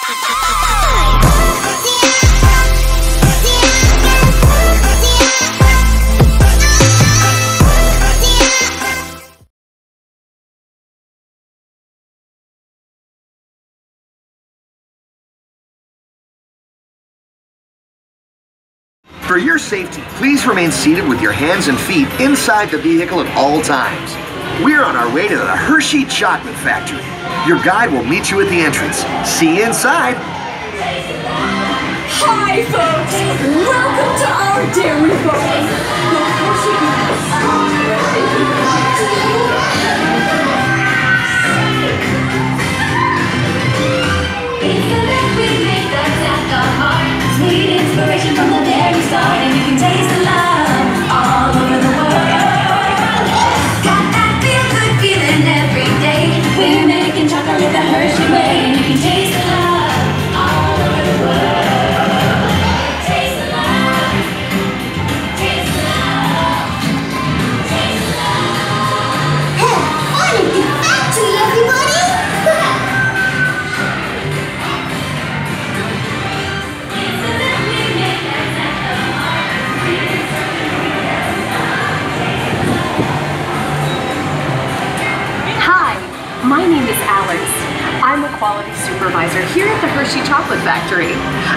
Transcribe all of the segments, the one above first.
For your safety, please remain seated with your hands and feet inside the vehicle at all times. We're on our way to the Hershey Chocolate Factory. Your guide will meet you at the entrance. See you inside. Hi, folks! Welcome to our dairy farm. Sweet inspiration from the very start, and you can taste the love all over the world. Got that feel-good feeling every day. We're making chocolate the Hershey way, and you can taste the love all over the world. Taste the love, taste the love, taste the love. Hey, fun at the factory, everybody! My name is Alex. I'm a quality supervisor here at the Hershey Chocolate Factory.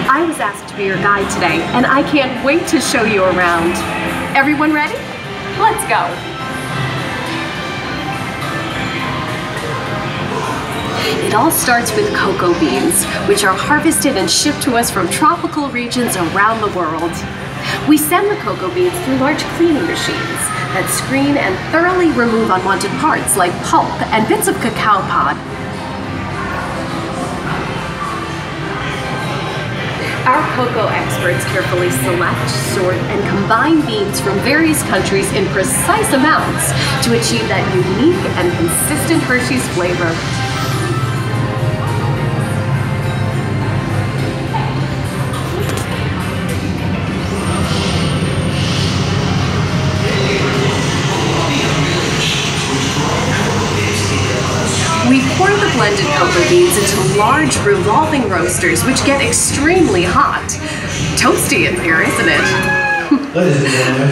I was asked to be your guide today, and I can't wait to show you around. Everyone ready? Let's go. It all starts with cocoa beans, which are harvested and shipped to us from tropical regions around the world. We send the cocoa beans through large cleaning machines that screen and thoroughly remove unwanted parts like pulp and bits of cacao pod. Our cocoa experts carefully select, sort, and combine beans from various countries in precise amounts to achieve that unique and consistent Hershey's flavor. We pour the blended cocoa beans into large revolving roasters, which get extremely hot. Toasty in here, isn't it?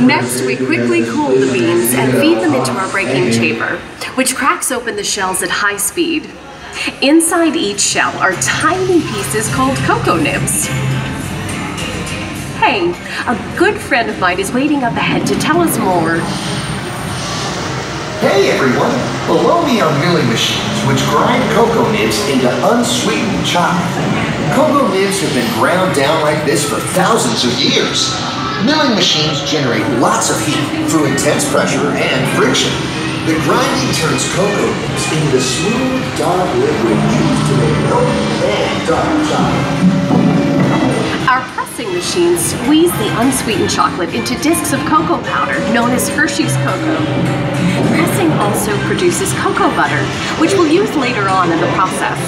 Next, we quickly cool the beans and feed them into our breaking chamber, which cracks open the shells at high speed. Inside each shell are tiny pieces called cocoa nibs. Hey, a good friend of mine is waiting up ahead to tell us more. Hey everyone! Below me are milling machines which grind cocoa nibs into unsweetened chocolate. Cocoa nibs have been ground down like this for thousands of years. Milling machines generate lots of heat through intense pressure and friction. The grinding turns cocoa nibs into the smooth, dark liquid used to make milk and dark chocolate. Our pressing machines squeeze the unsweetened chocolate into discs of cocoa powder, known as Hershey's cocoa. Pressing also produces cocoa butter, which we'll use later on in the process.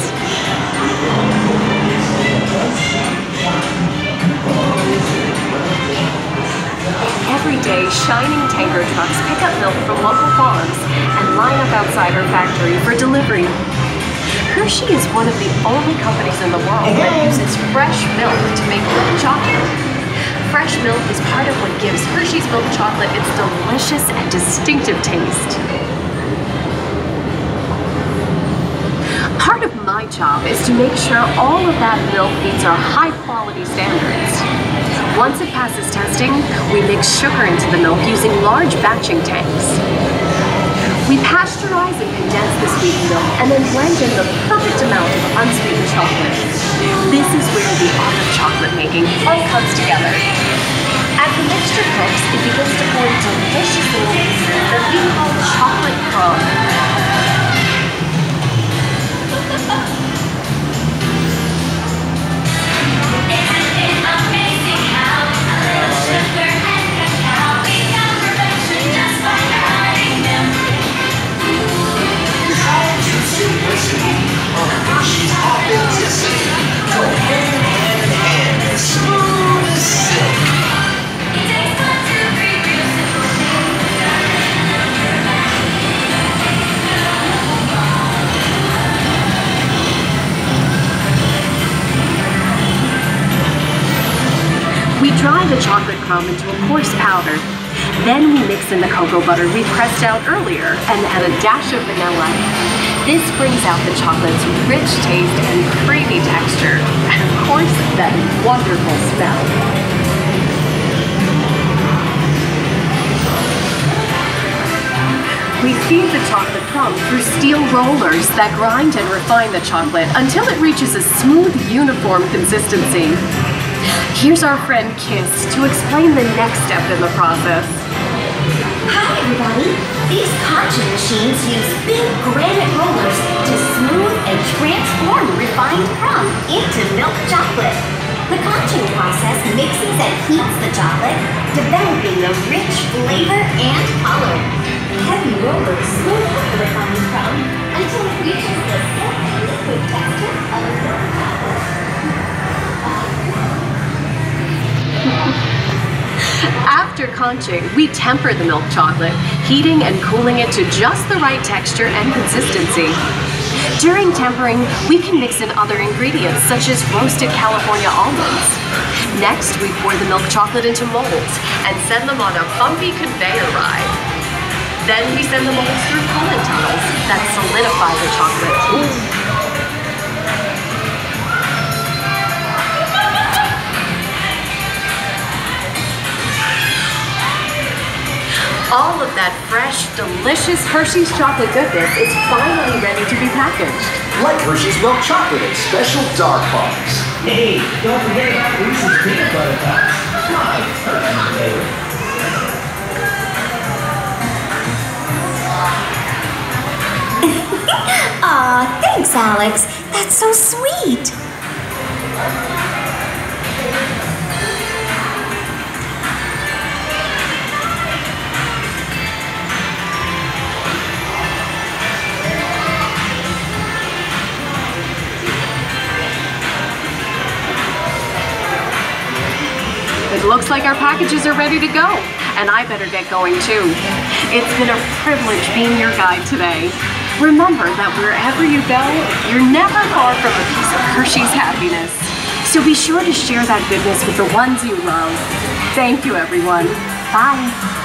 Every day, shining tanker trucks pick up milk from local farms and line up outside our factory for delivery. Hershey is one of the only companies in the world that uses fresh milk to make milk chocolate. Fresh milk is part of what gives Hershey's milk chocolate its delicious and distinctive taste. Part of my job is to make sure all of that milk meets our high quality standards. Once it passes testing, we mix sugar into the milk using large batching tanks. We pasteurize and condense the sweetened milk and then blend in the perfect amount of unsweetened chocolate. This is where the art of chocolate making all comes together. As the mixture cooks, it begins to form delicious little pieces that we call chocolate crumb. Simplicity of Hershey's We dry the chocolate crumb into a coarse powder. Then we mix in the cocoa butter we pressed out earlier and add a dash of vanilla. This brings out the chocolate's rich taste and creamy texture, and of course, that wonderful smell. We feed the chocolate crumb through steel rollers that grind and refine the chocolate until it reaches a smooth, uniform consistency. Here's our friend Kiss to explain the next step in the process. Hi, everybody. These conching machines use big granite rollers to smooth and transform refined crumb into milk chocolate. The conching process mixes and heats the chocolate, developing the rich flavor and color. Heavy rollers smooth out the refined crumb until it reaches the silky liquid texture of a milk chocolate. After conching, we temper the milk chocolate, heating and cooling it to just the right texture and consistency. During tempering, we can mix in other ingredients such as roasted California almonds. Next, we pour the milk chocolate into molds and send them on a bumpy conveyor ride. Then we send the molds through coolant tunnels that solidify the chocolate. All of that fresh, delicious Hershey's chocolate goodness is finally ready to be packaged. Like Hershey's milk chocolate in special dark bars. Hey, don't forget about Reese's peanut butter cups. My personal favorite. Aw, thanks, Alex. That's so sweet. It looks like our packages are ready to go, and I better get going too. It's been a privilege being your guide today. Remember that wherever you go, you're never far from a piece of Hershey's happiness. So be sure to share that goodness with the ones you love. Thank you, everyone. Bye.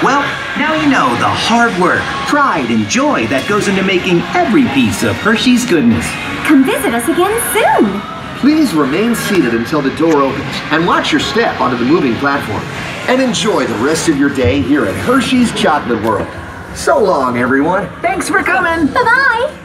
Well, now you know the hard work, pride, and joy that goes into making every piece of Hershey's goodness. Come visit us again soon. Please remain seated until the door opens and watch your step onto the moving platform. And enjoy the rest of your day here at Hershey's Chocolate World. So long, everyone. Thanks for coming. Bye-bye.